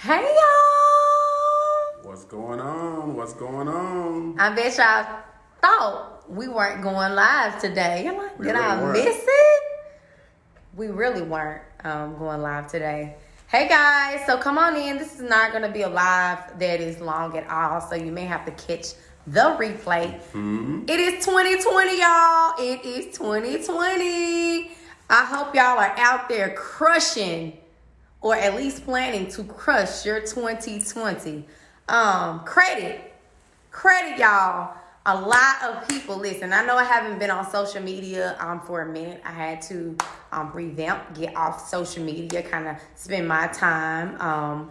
Hey y'all! What's going on? What's going on? I bet y'all thought we weren't going live today. You're like, did I weren't. miss it? We really weren't going live today. Hey guys, so come on in. This is not going to be a live that is long at all, so you may have to catch the replay. It is 2020, y'all. It is 2020. I hope y'all are out there crushing, or at least planning to crush your 2020. Credit, y'all. A lot of people, listen, I know I haven't been on social media for a minute. I had to revamp, get off social media, kind of spend my time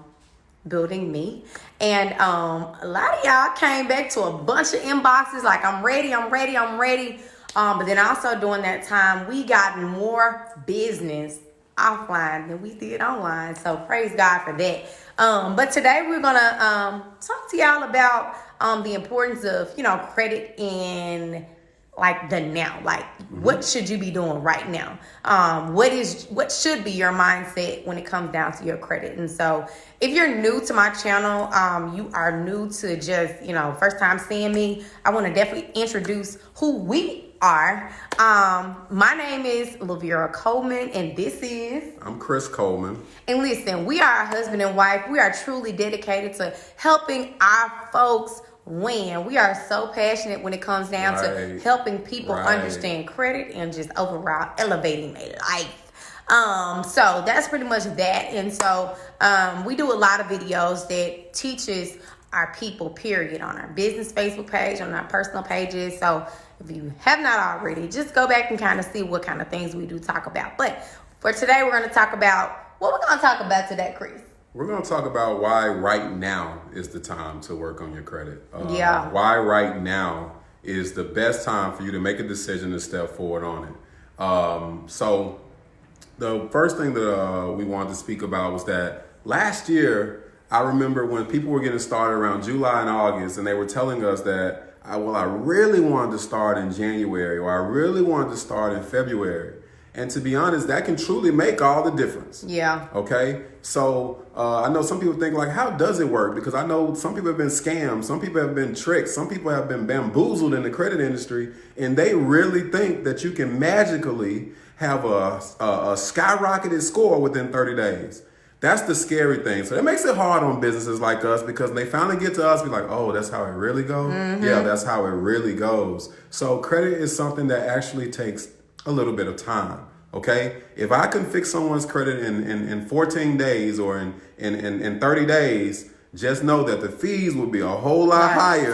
building me. And a lot of y'all came back to a bunch of inboxes like, I'm ready. But then also during that time, we got more business offline than we did online. So praise God for that. But today we're gonna talk to y'all about the importance of, credit in like the now. Like what should you be doing right now? What should be your mindset when it comes down to your credit? And so if you're new to my channel, you are new to just, first time seeing me, I want to definitely introduce who we are. My name is Lavera Coleman, and this is... I'm Chris Coleman. And listen, we are a husband and wife. We are truly dedicated to helping our folks win. We are so passionate when it comes down to helping people understand credit and just overall elevating their life. So that's pretty much that. And so we do a lot of videos that teaches our people, period, on our business Facebook page, on our personal pages. So if you have not already, just go back and kind of see what kind of things we do talk about. But for today, we're going to talk about, what we're going to talk about today, Chris? We're going to talk about why right now is the time to work on your credit. Why right now is the best time for you to make a decision to step forward on it. So the first thing that we wanted to speak about was that last year, I remember when people were getting started around July and August, and they were telling us that, I really wanted to start in January, or I really wanted to start in February. And to be honest, that can truly make all the difference. Yeah. Okay. So I know some people think like, how does it work? Because I know some people have been scammed. Some people have been tricked. Some people have been bamboozled in the credit industry. And they really think that you can magically have a skyrocketed score within 30 days. That's the scary thing. So that makes it hard on businesses like us, because they finally get to us, be like, oh, that's how it really goes? Yeah, that's how it really goes. So credit is something that actually takes a little bit of time, okay? If I can fix someone's credit in 14 days or in 30 days, just know that the fees will be a whole lot higher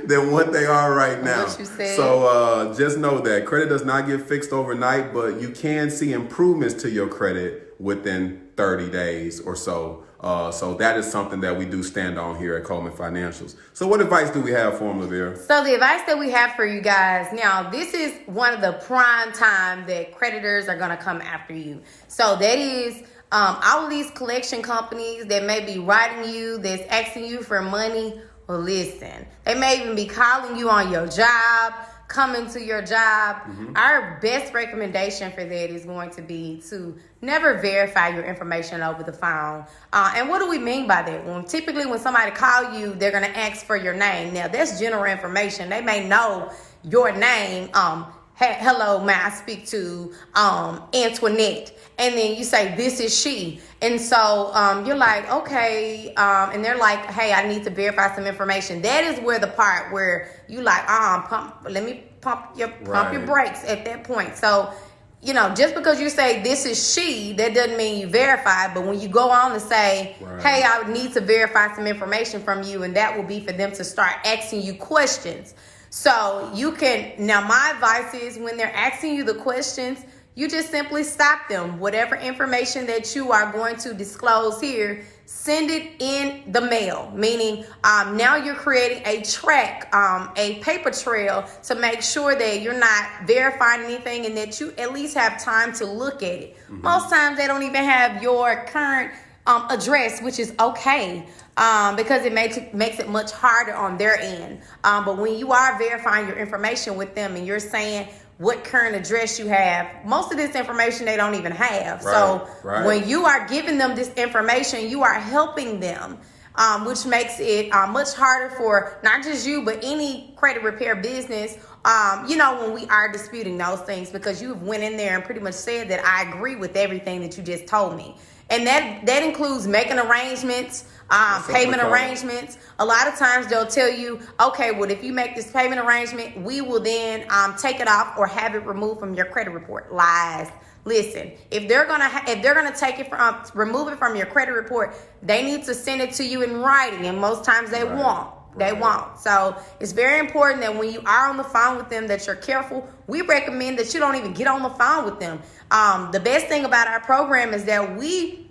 than what they are right now. What you said. So just know that credit does not get fixed overnight, but you can see improvements to your credit within 30 days or so. So that is something that we do stand on here at Coleman Financials. So what advice do we have for them, Lavera? So the advice that we have for you guys, now this is one of the prime time that creditors are going to come after you. So that is all of these collection companies that may be writing you, that's asking you for money. Well, listen, they may even be calling you on your job, coming to your job. Our best recommendation for that is going to be to never verify your information over the phone. And what do we mean by that? Typically when somebody calls you, they're going to ask for your name. Now that's general information. They may know your name. Hello, may I speak to Antoinette? And then you say, this is she. And so you're like, okay. And they're like, hey, I need to verify some information. That is where the part where you like, let me pump your brakes at that point. So, just because you say this is she, that doesn't mean you verify. But when you go on to say, hey, I need to verify some information from you, and that will be for them to start asking you questions. So you can, now my advice is when they're asking you the questions, you just simply stop them. Whatever information that you are going to disclose here, send it in the mail. Meaning now you're creating a track, a paper trail to make sure that you're not verifying anything and that you at least have time to look at it. Most times they don't even have your current address, which is okay. Because it makes it much harder on their end. But when you are verifying your information with them and you're saying, what current address you have. Most of this information they don't even have. Right. When you are giving them this information, you are helping them, which makes it much harder for not just you, but any credit repair business, when we are disputing those things, because you've went in there and pretty much said that I agree with everything that you just told me. And that includes making arrangements, payment arrangements. A lot of times they'll tell you, okay, well, if you make this payment arrangement, we will then take it off or have it removed from your credit report. Lies. Listen, if they're gonna take it from, remove it from your credit report, they need to send it to you in writing, and most times they won't. They won't. So it's very important that when you are on the phone with them, that you're careful. We recommend that you don't even get on the phone with them. The best thing about our program is that we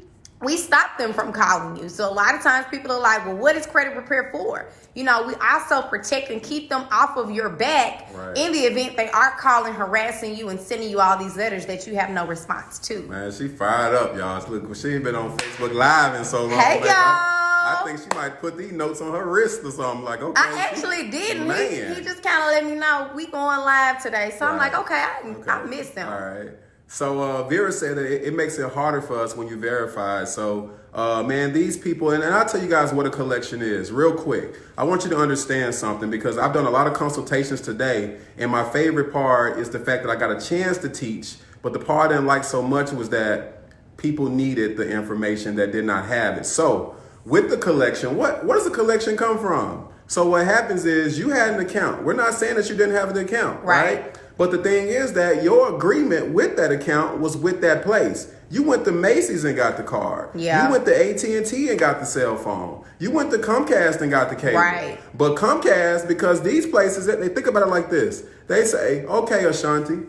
stop them from calling you. So a lot of times people are like, well, what is credit repair for? We also protect and keep them off of your back in the event they are calling, harassing you, and sending you all these letters that you have no response to. Man, she fired up, y'all. Look, she ain't been on Facebook Live in so long. Hey, y'all. I think she might put these notes on her wrist or something. Like, okay. I actually didn't. Man. He just kind of let me know we going live today. So I'm like, okay, I missed him. All right. So Vera said that it makes it harder for us when you verify. So, man, these people, and I'll tell you guys what a collection is real quick. I want you to understand something, because I've done a lot of consultations today, and my favorite part is the fact that I got a chance to teach, but the part I didn't like so much was that people needed the information that did not have it. So with the collection, what does the collection come from? So what happens is you had an account. We're not saying that you didn't have an account, right? But the thing is that your agreement with that account was with that place. You went to Macy's and got the card. Yeah. You went to AT&T and got the cell phone. You went to Comcast and got the cable. Right. But Comcast, because these places, they think about it like this. They say, okay, Ashanti,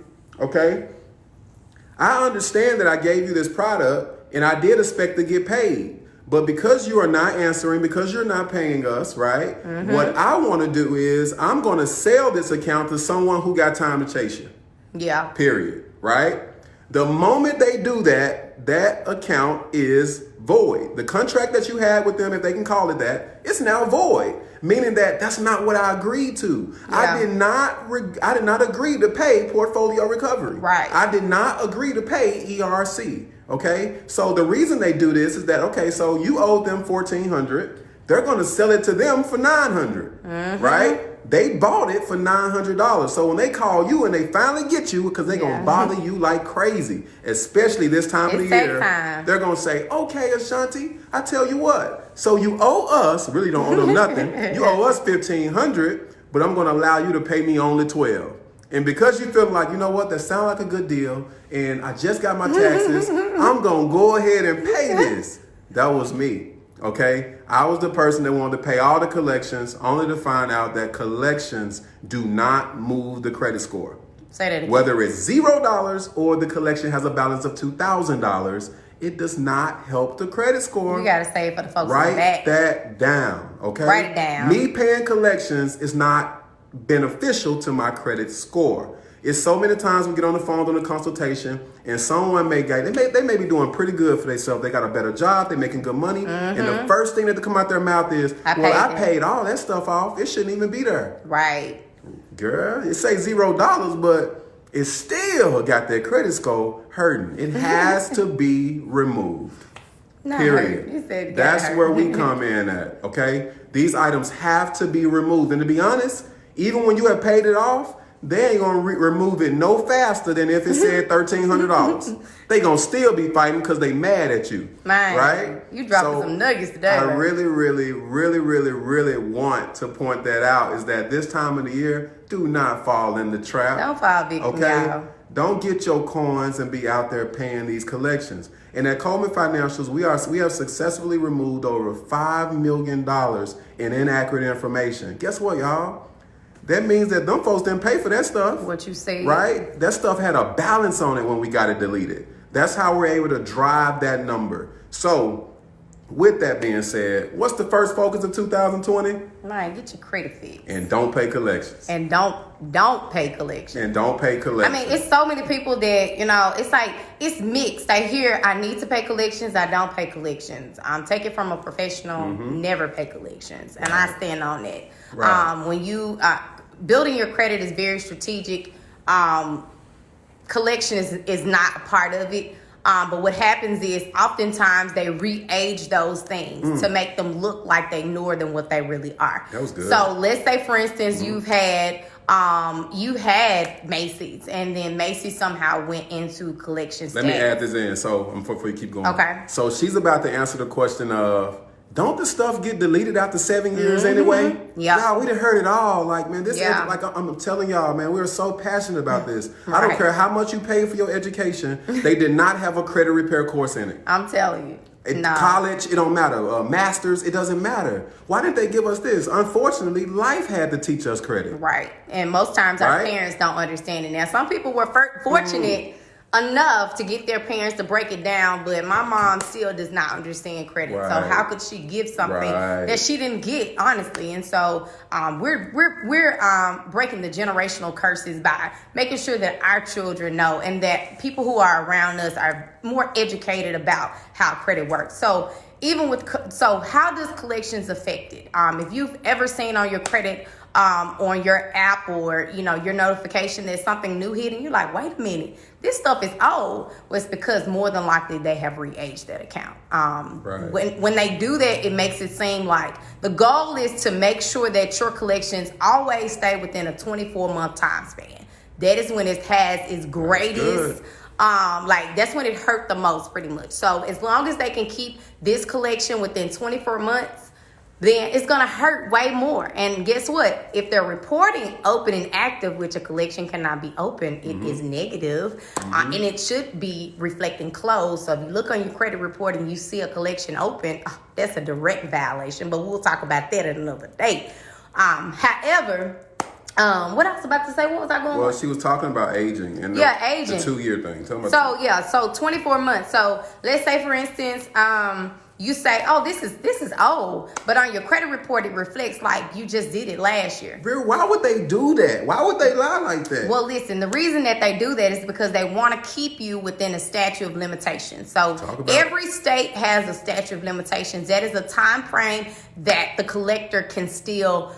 okay, I understand that I gave you this product and I did expect to get paid. But because you are not answering, because you're not paying us, right? Mm-hmm. What I want to do is I'm going to sell this account to someone who got time to chase you. Yeah. Period. Right? The moment they do that, that account is void. The contract that you had with them, if they can call it that, it's now void. Meaning that that's not what I agreed to. Yeah. I did not agree to pay portfolio recovery. Right. I did not agree to pay ERC. Okay, so the reason they do this is that, okay, so you owed them $1,400. They're going to sell it to them for $900, right? They bought it for $900. So when they call you and they finally get you, because they're going to bother you like crazy, especially this time of the year, they're going to say, okay, Ashanti, I tell you what. So you owe us, really don't owe them nothing. You owe us $1,500, but I'm going to allow you to pay me only $1,200. And because you feel like, you know what, that sounds like a good deal, and I just got my taxes, I'm going to go ahead and pay this. That was me, okay? I was the person that wanted to pay all the collections, only to find out that collections do not move the credit score. Say that again. Whether it's $0 or the collection has a balance of $2,000, it does not help the credit score. You got to say it for the folks Write in the back. that down, okay? Write it down. Me paying collections is not beneficial to my credit score. It's so many times we get on the phone on a consultation and someone they may be doing pretty good for themselves. They got a better job, they're making good money, and the first thing that come out their mouth is, I paid all that stuff off. It shouldn't even be there. Right. Girl, it say $0, but it still got their credit score hurting. It has to be removed. Period. You said that's where we come in at, okay? These items have to be removed. And to be honest, even when you have paid it off, they ain't gonna remove it no faster than if it said $1,300. They gonna still be fighting because they mad at you, right? You dropping some nuggets today. I really want to point that out, is that this time of the year, do not fall in the trap. Don't fall victim, okay? Don't get your coins and be out there paying these collections. And at Coleman Financials, we have successfully removed over $5 million in inaccurate information. Guess what, y'all? That means that them folks didn't pay for that stuff. What you say. Right? That stuff had a balance on it when we got it deleted. That's how we're able to drive that number. So, with that being said, what's the first focus of 2020? Man, get your credit fixed. And don't pay collections. And don't pay collections. And don't pay collections. I mean, it's so many people that, it's like, it's mixed. I hear I need to pay collections, I don't pay collections. Take it from a professional, never pay collections. And I stand on that. Right. When you, building your credit is very strategic. collection is not a part of it. But what happens is oftentimes they re-age those things to make them look like they newer than what they really are. That was good. So let's say, for instance, you had Macy's, and then Macy's somehow went into collection Let status. me add this in, so before you keep going. Okay. So she's about to answer the question of, don't the stuff get deleted after 7 years anyway? Yeah. Y'all, we done heard it all. Like, man, this Yeah. is, like I'm telling y'all, man, we're so passionate about this. I Right. don't care how much you pay for your education. They did not have a credit repair course in it. I'm telling you. No. College, it don't matter. Masters, it doesn't matter. Why didn't they give us this? Unfortunately, life had to teach us credit. Right. And most times our Right? parents don't understand it. Now, some people were fortunate enough to get their parents to break it down, but my mom still does not understand credit. So Right. how could she give something Right. that she didn't get, honestly? And so we're breaking the generational curses by making sure that our children know, and that people who are around us are more educated about how credit works. So even with how does collections affect it? If you've ever seen on your credit on your app or your notification that something new hit, and you're like, wait a minute, this stuff is old, well, it's because more than likely they have re-aged that account. Right. When they do that, it makes it seem like the goal is to make sure that your collections always stay within a 24-month time span. That is when it has its greatest. That's when it hurt the most, pretty much. So as long as they can keep this collection within 24 months, then it's going to hurt way more. And guess what? If they're reporting open and active, which a collection cannot be open, it is negative, and it should be reflecting closed. So if you look on your credit report and you see a collection open, that's a direct violation, but we'll talk about that at another day. However, what I was about to say, what was I going Well, with? she was talking about aging and aging. the 2-year thing. Tell me about So 24 months. So let's say, for instance, you say, oh, this is old, but on your credit report it reflects like you just did it last year. Why would they do that? Why would they lie like that? Well, listen, the reason that they do that is because they want to keep you within a statute of limitations. So every state has a statute of limitations. That is a time frame that the collector can still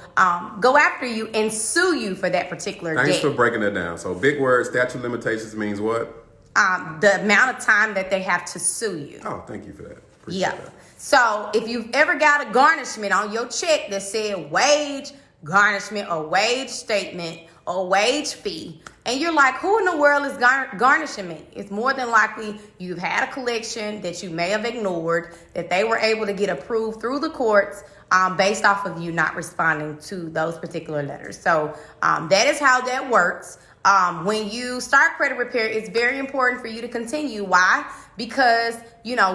go after you and sue you for that particular debt. Thanks for breaking that down. So big word, statute of limitations means what? The amount of time that they have to sue you. Oh, thank you for that. Yeah. So if you've ever got a garnishment on your check that said wage garnishment or wage statement or wage fee, and you're like, who in the world is garnishing me? It's more than likely you've had a collection that you may have ignored, that they were able to get approved through the courts based off of you not responding to those particular letters. So that is how that works. When you start credit repair, it's very important for you to continue. Why? Because,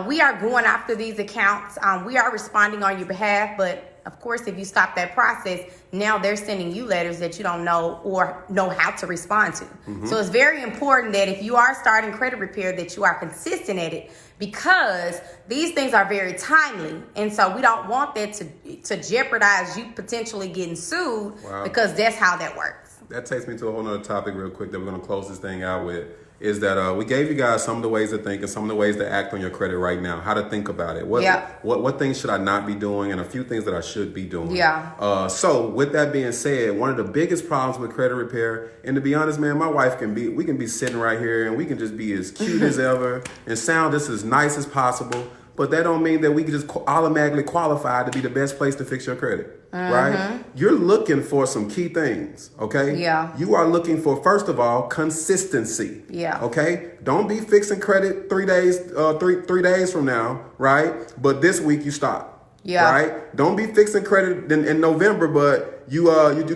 we are going after these accounts. We are responding on your behalf. But of course, if you stop that process, now they're sending you letters that you don't know or know how to respond to. So it's very important that if you are starting credit repair, that you are consistent at it, because these things are very timely. And so we don't want that to jeopardize you potentially getting sued. Wow. Because that's how that works. That takes me to a whole nother topic real quick that we're going to close this thing out with, is that we gave you guys some of the ways to think and some of the ways to act on your credit right now, how to think about it. What things should I not be doing, and a few things that I should be doing. So with that being said, one of the biggest problems with credit repair, and to be honest, man, my wife we can be sitting right here and we can just be as cute as ever and sound just as nice as possible. But that don't mean that we can just automatically qualify to be the best place to fix your credit, right? You're looking for some key things, okay? Yeah. You are looking for, first of all, consistency. Yeah. Okay? Don't be fixing credit 3 days, three days from now, right? But this week you stop. Yeah. Right? Don't be fixing credit in November, but you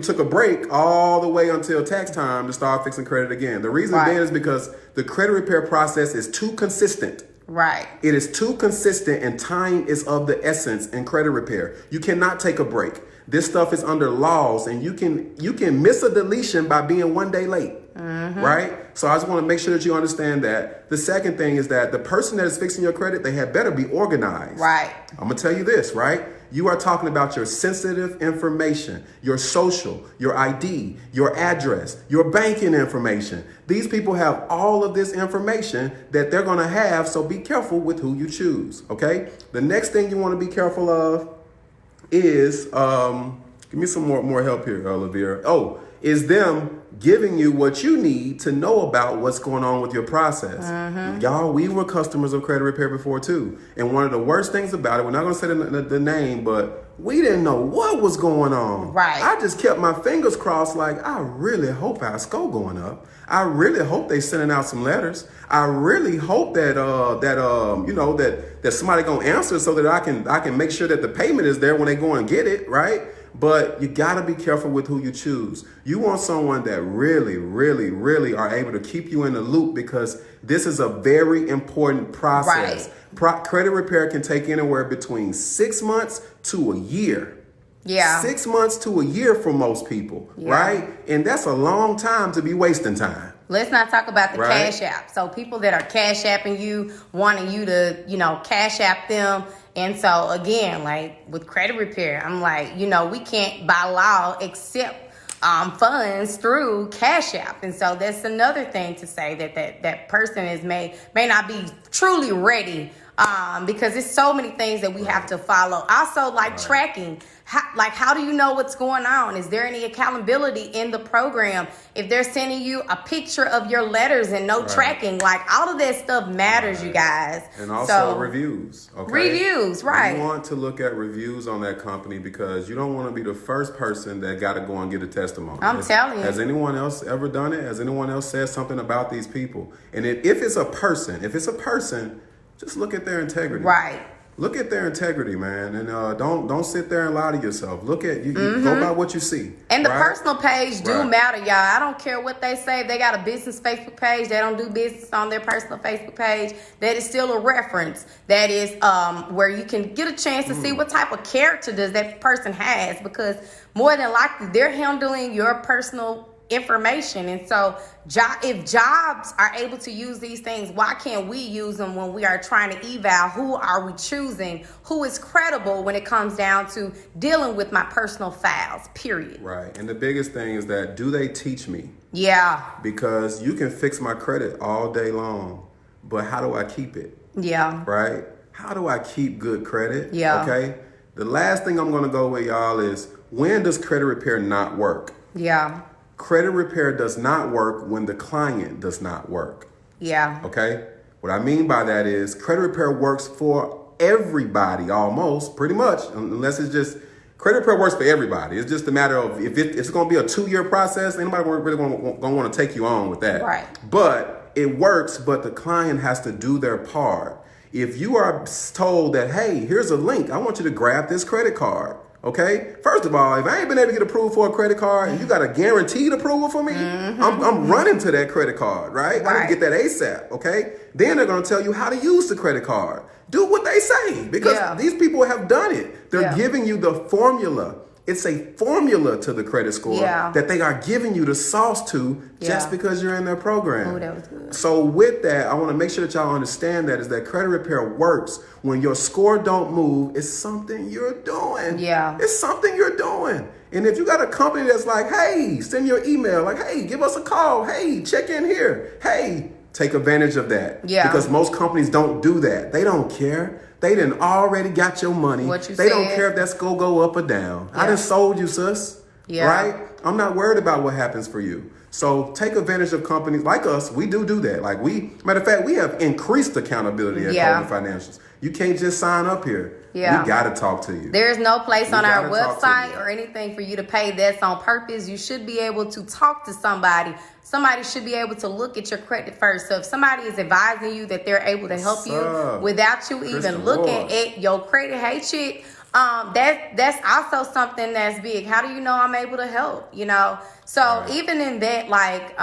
took a break all the way until tax time to start fixing credit again. The reason then is because the credit repair process is too consistent. Right. It is too consistent, and time is of the essence in credit repair. You cannot take a break. This stuff is under laws, and you can miss a deletion by being 1 day late. Right? So I just want to make sure that you understand that. The second thing is that the person that is fixing your credit, they had better be organized. Right. I'm going to tell you this, right? You are talking about your sensitive information, your social, your ID, your address, your banking information. These people have all of this information that they're going to have, so be careful with who you choose, okay? The next thing you want to be careful of is, give me some more help here, Lavera. Is them giving you what you need to know about what's going on with your process. Y'all, we were customers of Credit Repair before too. And one of the worst things about it, we're not going to say the name, but we didn't know what was going on. Right. I just kept my fingers crossed like, I really hope our score going up. I really hope they sending out some letters. I really hope that that somebody gonna answer so that I can make sure that the payment is there when they go and get it, right? But you gotta be careful with who you choose. You want someone that really, really, really are able to keep you in the loop, because this is a very important process. Credit repair can take anywhere between 6 months to a year. Yeah. 6 months to a year for most people, right? And that's a long time to be wasting time. Let's not talk about the Right. Cash App. So people that are Cash Apping you, wanting you to, Cash App them. And so again, like with credit repair, I'm like, we can't by law accept funds through Cash App. And so that's another thing to say that person may not be truly ready, because there's so many things that we have to follow. Also, like tracking. How do you know what's going on? Is there any accountability in the program? If they're sending you a picture of your letters and no tracking, like all of that stuff matters, you guys. And also reviews. Okay? Reviews, right. You want to look at reviews on that company, because you don't want to be the first person that got to go and get a testimony. I'm telling you. Has anyone else ever done it? Has anyone else said something about these people? And if it's a person, just look at their integrity. Right. Look at their integrity, man, and don't sit there and lie to yourself. Look at you go by what you see. And the personal page do matter, y'all. I don't care what they say. If they got a business Facebook page, they don't do business on their personal Facebook page. That is still a reference. That is where you can get a chance to see what type of character does that person has, because more than likely they're handling your personal information. And so if jobs are able to use these things, why can't we use them when we are trying to eval who are we choosing, who is credible when it comes down to dealing with my personal files, period. Right. And the biggest thing is that, do they teach me? Yeah. Because you can fix my credit all day long, but how do I keep it? Yeah. Right? How do I keep good credit? Yeah. Okay? The last thing I'm going to go with, y'all, is, when does credit repair not work? Yeah. Credit repair does not work when the client does not work. Yeah. Okay? What I mean by that is, credit repair works for everybody almost, pretty much, unless it's just, credit repair works for everybody. It's just a matter of if it's going to be a 2-year process, anybody really going to want to take you on with that. Right. But it works, but the client has to do their part. If you are told that, hey, here's a link, I want you to grab this credit card. Okay. First of all, if I ain't been able to get approved for a credit card and you got a guaranteed approval for me, I'm running to that credit card, right? I can get that ASAP. Okay. Then they're going to tell you how to use the credit card. Do what they say, because these people have done it. They're giving you the formula. It's a formula to the credit score that they are giving you the sauce to just because you're in their program. Oh, that was good. So with that, I want to make sure that y'all understand that credit repair works when your score don't move. It's something you're doing. Yeah. It's something you're doing. And if you got a company that's like, hey, send your email, like, hey, give us a call. Hey, check in here. Hey, take advantage of that. Yeah. Because most companies don't do that. They don't care. They done already got your money. They don't care if that score go up or down. I done sold you, sis. Yeah. Right? I'm not worried about what happens for you. So take advantage of companies like us. We do that. Like matter of fact, we have increased accountability at Coleman Financials. You can't just sign up here. Yeah. We got to talk to you. There's no place on our website or anything for you to pay. That's on purpose. You should be able to talk to somebody. Somebody should be able to look at your credit first. So if somebody is advising you that they're able to help you without you even looking at your credit, hey chick, that's also something that's big. How do you know I'm able to help? So even in that, like,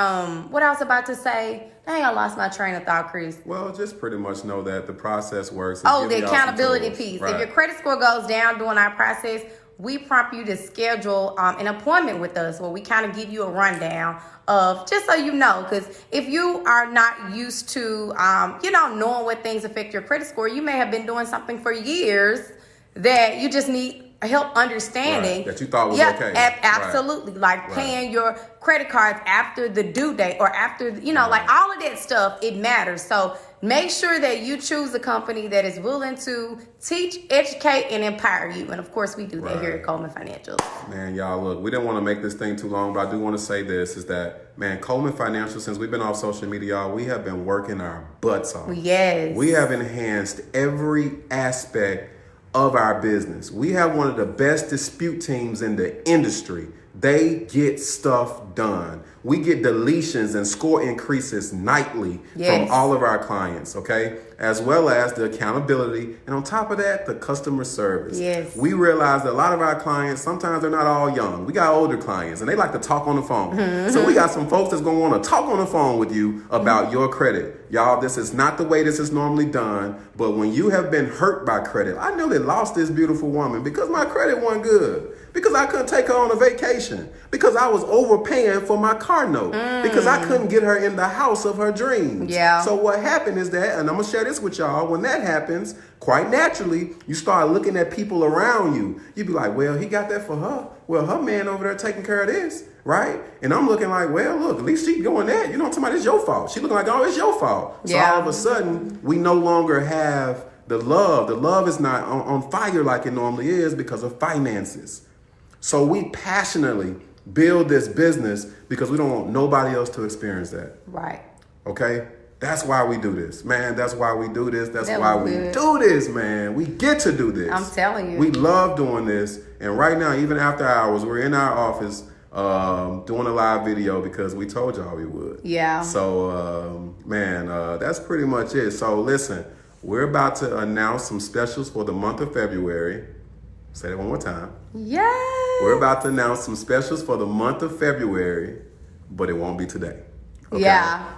what I was about to say, dang, I lost my train of thought, Chris. Well, just pretty much know that the process works. The accountability piece. Right. If your credit score goes down during our process, we prompt you to schedule an appointment with us where we kind of give you a rundown of, just so you know, because if you are not used to, knowing what things affect your credit score, you may have been doing something for years that you just need help understanding. That you thought was okay. Absolutely. Like paying your credit cards after the due date or after, like all of that stuff, it matters. So make sure that you choose a company that is willing to teach, educate, and empower you. And of course, we do that here at Coleman Financials. Man, y'all, look, we didn't want to make this thing too long, but I do want to say this, is that, man, Coleman Financial, since we've been off social media, y'all, we have been working our butts off. Yes. We have enhanced every aspect of our business. We have one of the best dispute teams in the industry. They get stuff done. We get deletions and score increases nightly from all of our clients, okay? As well as the accountability. And on top of that, the customer service. Yes. We realize that a lot of our clients, sometimes they're not all young. We got older clients and they like to talk on the phone. Mm-hmm. So we got some folks that's going to want to talk on the phone with you about your credit. Y'all, this is not the way this is normally done. But when you have been hurt by credit, I nearly lost this beautiful woman because my credit wasn't good. Because I couldn't take her on a vacation. Because I was overpaying for my car note. Because I couldn't get her in the house of her dreams. Yeah. So what happened is that, and I'm going to share this with y'all, when that happens, quite naturally, you start looking at people around you. You be like, well, he got that for her. Well, her man over there taking care of this, right? And I'm looking like, well, look, at least she doing that. You know what I'm talking about? It's your fault. She looking like, oh, it's your fault. So all of a sudden, we no longer have the love. The love is not on fire like it normally is because of finances. So we passionately build this business because we don't want nobody else to experience that. Right. Okay? That's why we do this. Man, that's why we do this. That's That why was we good. do this, man. We get to do this. I'm telling you. We love doing this. And right now, even after hours, we're in our office doing a live video because we told y'all we would. Yeah. So, man, that's pretty much it. So, listen, we're about to announce some specials for the month of February. Say that one more time. Yes. We're about to announce some specials for the month of February, but it won't be today. Okay? Yeah.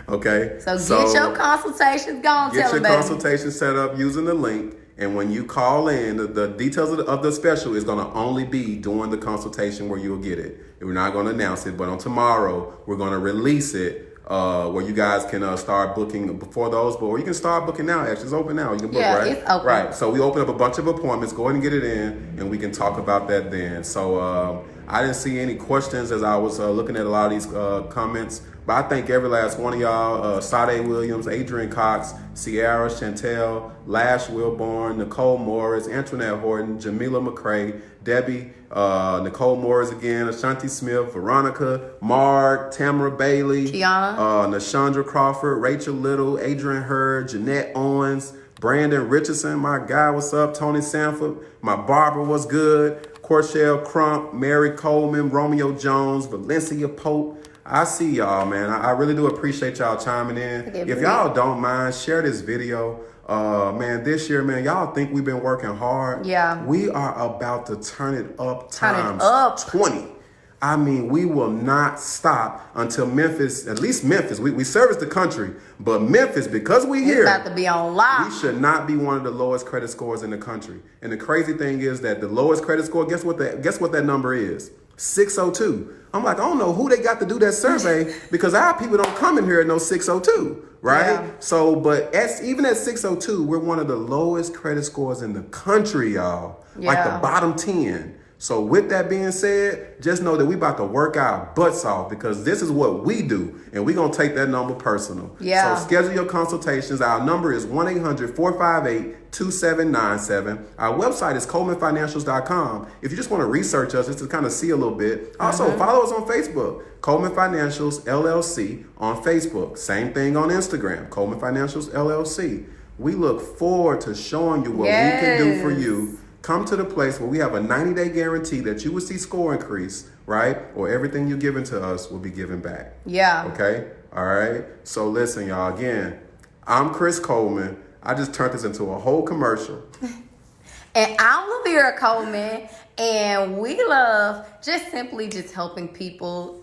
Okay? So get your consultations going. Get your consultation set up using the link. And when you call in, the details of the special is going to only be during the consultation where you'll get it. And we're not going to announce it, but on tomorrow, we're going to release it where you guys can start booking before those, or you can start booking now. Actually, it's open now. You can book, right? It's open. Right. So we open up a bunch of appointments. Go ahead and get it in, and we can talk about that then. So I didn't see any questions as I was looking at a lot of these comments. But I thank every last one of y'all, Sade Williams, Adrian Cox, Sierra Chantel, Lash Wilborn, Nicole Morris, Antoinette Horton, Jamila McCrae, Debbie, Nicole Morris again, Ashanti Smith, Veronica, Mark, Tamara Bailey, Kiana, Nashandra Crawford, Rachel Little, Adrian Hurd, Jeanette Owens, Brandon Richardson, my guy, what's up? Tony Sanford, my barber, what's good? Corshell Crump, Mary Coleman, Romeo Jones, Valencia Pope. I see y'all, man. I really do appreciate y'all chiming in. If y'all don't mind, share this video. Man, this year, man, y'all think we've been working hard. Yeah. We are about to turn it up Turn it times up. 20. I mean, we will not stop until Memphis, at least Memphis. We service the country, but Memphis, because we here, about to be on live. we should not be one of the lowest credit scores in the country. And the crazy thing is that the lowest credit score, guess what that number is? 602. I'm like, I don't know who they got to do that survey because our people don't come in here at no 602, right? Yeah. So, but even at 602, we're one of the lowest credit scores in the country, y'all. Like the bottom 10. So with that being said, just know that we about to work our butts off because this is what we do. And we're going to take that number personal. Yeah. So schedule your consultations. Our number is 1-800-458-2797. Our website is colemanfinancials.com. If you just want to research us, just to kind of see a little bit. Also, follow us on Facebook, Coleman Financials LLC on Facebook. Same thing on Instagram, Coleman Financials LLC. We look forward to showing you what we can do for you. Come to the place where we have a 90-day guarantee that you will see score increase, right? Or everything you're giving to us will be given back. Yeah. Okay? All right? So listen, y'all. Again, I'm Chris Coleman. I just turned this into a whole commercial. And I'm Lavera Coleman. And we love just helping people,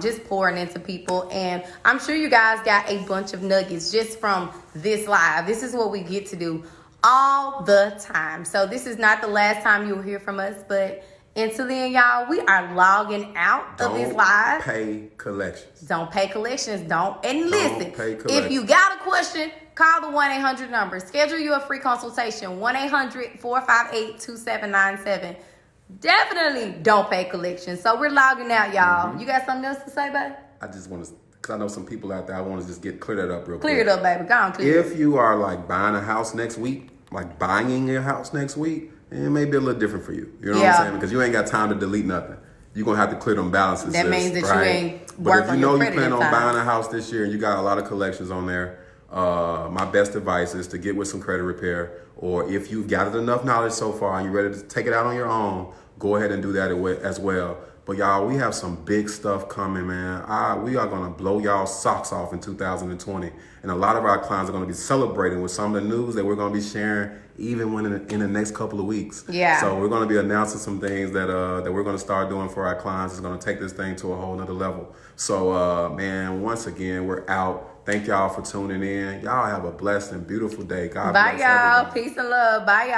just pouring into people. And I'm sure you guys got a bunch of nuggets just from this live. This is what we get to do all the time. So this is not the last time you'll hear from us, but until then, y'all, we are logging out of this live. Pay collections. Don't pay collections. And Don't listen, pay collections. if you got a question, call the 1-800 number. Schedule you a free consultation. 1-800-458-2797. Definitely don't pay collections. So we're logging out, y'all. You got something else to say, babe? I just want to because I know some people out there. I want to just clear that up real quick. Clear it up, baby. Go on, clear it. If you are like buying a house next week, like buying a house next week, it may be a little different for you. You know what I'm saying? Because you ain't got time to delete nothing. You're going to have to clear them balances. That means that you ain't But if you know you plan on buying a house this year and you got a lot of collections on there, my best advice is to get with some credit repair. Or if you've gathered enough knowledge so far and you're ready to take it out on your own, go ahead and do that as well. But y'all, we have some big stuff coming, man. We are going to blow y'all socks off in 2020. And a lot of our clients are going to be celebrating with some of the news that we're going to be sharing even when in the next couple of weeks. Yeah. So we're going to be announcing some things that we're going to start doing for our clients. It's going to take this thing to a whole nother level. So, man, once again, we're out. Thank y'all for tuning in. Y'all have a blessed and beautiful day. God bless everybody. Bye, y'all. Everybody. Peace and love. Bye, y'all.